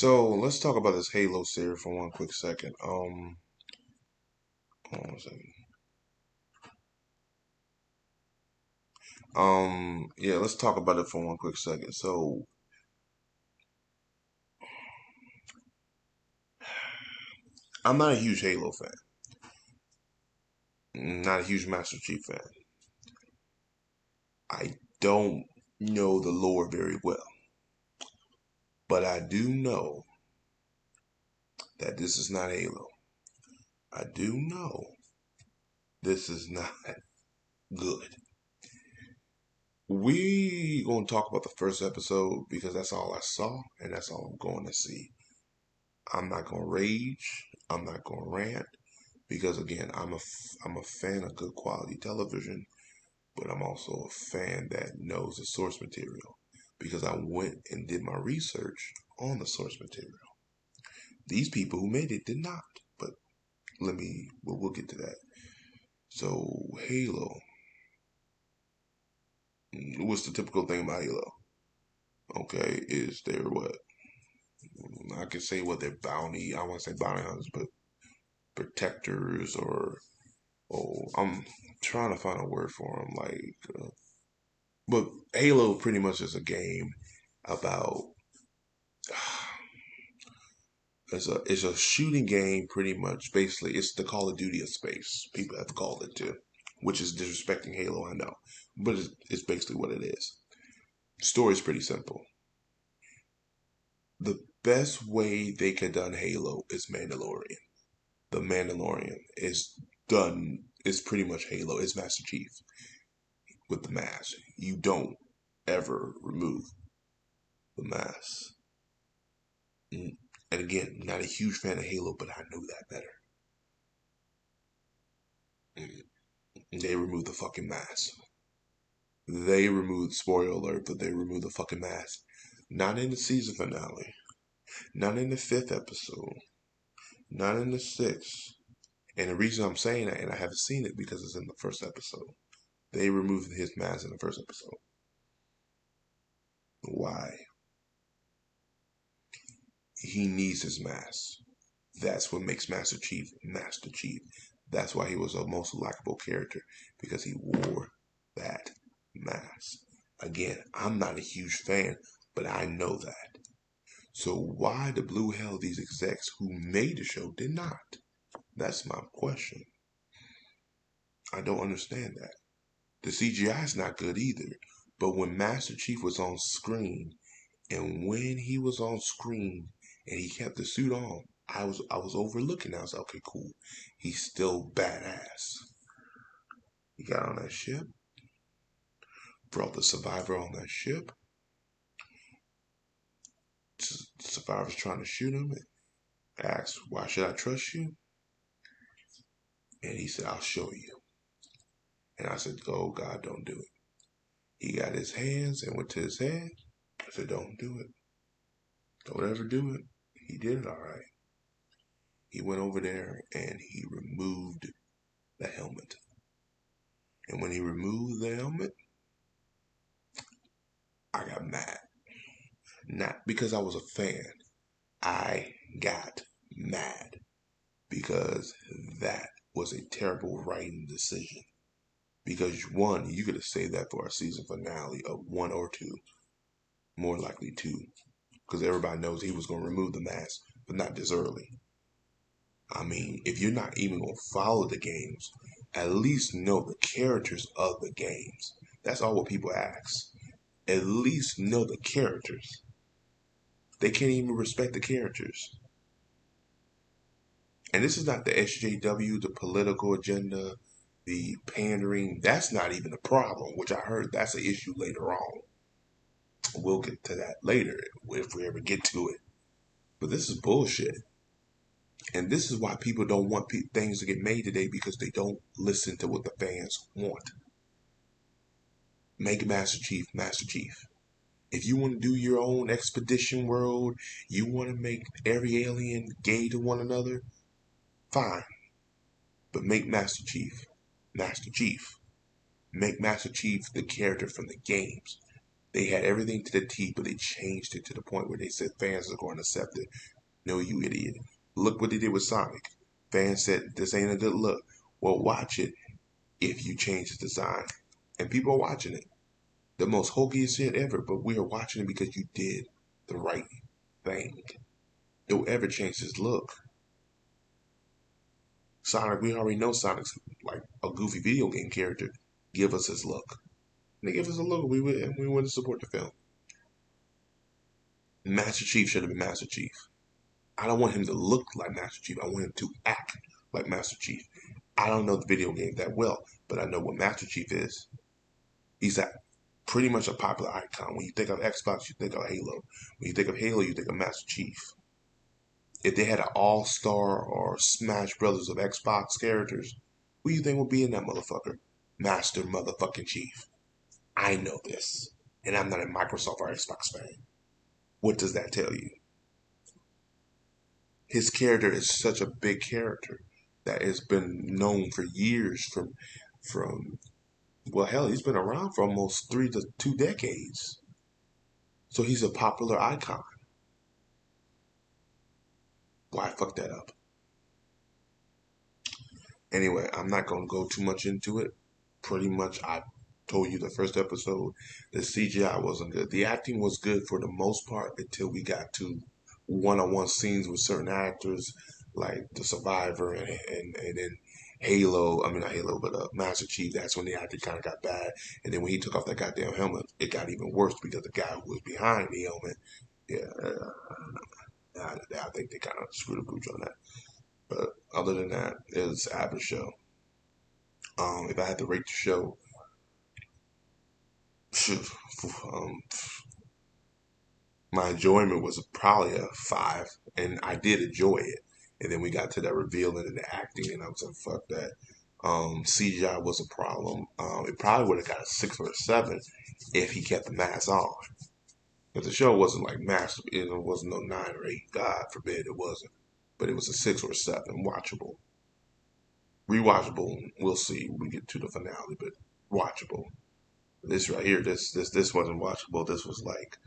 So let's talk about this Halo series for one quick second. Hold on a second. Yeah, let's talk about it for one quick second. So I'm not a huge Halo fan, not a huge Master Chief fan. I don't know the lore very well, but I do know that this is not Halo. I do know this is not good. We gonna talk about the first episode because that's all I saw and that's all I'm going to see. I'm not gonna rage. I'm not gonna rant because again, I'm a fan of good quality television, but I'm also a fan that knows the source material because I went and did my research on the source material. These people who made it did not, but we'll get to that. So Halo, what's the typical thing about Halo? Okay, is there what I can say what they're bounty. I want to say bounty hunters, but protectors or I'm trying to find a word for them. But Halo pretty much is a game about it's a shooting game. Pretty much, basically, it's the Call of Duty of space. People have called it too, which is disrespecting Halo. I know, but it's basically what it is. Story's pretty simple. The best way they could done Halo is Mandalorian. The Mandalorian is done. It's pretty much Halo. It's Master Chief with the mask. You don't ever remove the mask. And again, not a huge fan of Halo, but I knew that better. They removed the fucking mask. They removed, spoiler alert, but they removed the fucking mask. Not in the season finale. Not in the fifth episode. Not in the sixth. And the reason I'm saying that, and I haven't seen it because it's in the first episode. They removed his mask in the first episode. Why? He needs his mask. That's what makes Master Chief Master Chief. That's why he was a most likable character because he wore that mask. Again, I'm not a huge fan, but I know that. So why the blue hell these execs who made the show did not? That's my question. I don't understand that. The CGI is not good either. But when Master Chief was on screen, and when he was on screen and he kept the suit on, I was overlooking. I was like, okay, cool. He's still badass. He got on that ship, brought the survivor on that ship. The survivor's trying to shoot him. Asked, why should I trust you? And he said, I'll show you. And I said, oh God, don't do it. He got his hands and went to his head. I said, don't do it. Don't ever do it. He did it all right. He went over there and he removed the helmet. And when he removed the helmet, I got mad. Not because I was a fan. I got mad because that was a terrible writing decision. Because one, you could have saved that for a season finale of one or two, more likely two, because everybody knows he was going to remove the mask, but not this early. I mean, if you're not even going to follow the games, at least know the characters of the games. That's all what people ask. At least know the characters. They can't even respect the characters. And this is not the SJW, the political agenda, the pandering. That's not even a problem, which I heard that's an issue later on. We'll get to that later if we ever get to it. But this is bullshit. And this is why people don't want things to get made today because they don't listen to what the fans want. Make Master Chief Master Chief. If you want to do your own expedition world, you want to make every alien gay to one another, fine. But make Master Chief Master Chief. Make Master Chief the character from the games. They had everything to the T, but they changed it to the point where they said fans are going to accept it. No, you idiot. Look what they did with Sonic. Fans said this ain't a good look. Well, watch it if you change the design. And people are watching it. The most hokiest shit ever, but we are watching it because you did the right thing. Don't ever change his look. Sonic, we already know Sonic's like a goofy video game character. Give us his look. And they give us a look, we wouldn't support the film. Master Chief should have been Master Chief. I don't want him to look like Master Chief. I want him to act like Master Chief. I don't know the video game that well, but I know what Master Chief is. He's pretty much a popular icon. When you think of Xbox, you think of Halo. When you think of Halo, you think of Master Chief. If they had an all-star or Smash Brothers of Xbox characters, who do you think would be in that motherfucker? Master motherfucking Chief. I know this, and I'm not a Microsoft or Xbox fan. What does that tell you? His character is such a big character that has been known for years from well, hell, he's been around for almost 3 to 2 decades. So he's a popular icon. Why fuck that up? Anyway, I'm not gonna go too much into it. Pretty much, I told you the first episode, the CGI wasn't good. The acting was good for the most part until we got to one-on-one scenes with certain actors, like the Survivor and then Halo. I mean, not Halo, but Master Chief. That's when the acting kind of got bad. And then when he took off that goddamn helmet, it got even worse because the guy who was behind the helmet, yeah, I think they kind of screwed the pooch on that. But other than that, it was an average show. If I had to rate the show, um, my enjoyment was probably a 5, and I did enjoy it. And then we got to that reveal and the acting, and I was like, "Fuck that." CGI was a problem. It probably would have got a 6 or a 7 if he kept the mask on. But the show wasn't like master. It wasn't no 9 or 8. God forbid it wasn't. But it was a 6 or a 7, watchable, rewatchable. We'll see when we get to the finale, but watchable. This right here, this wasn't watchable. This was like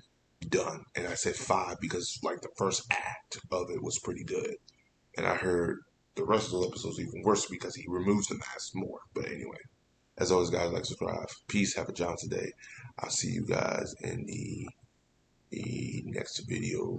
done. And I said 5 because like the first act of it was pretty good. And I heard the rest of the episodes even worse because he removes the mask more. But anyway, as always, guys, like, subscribe. Peace. Have a Johnson day. I'll see you guys in the next video.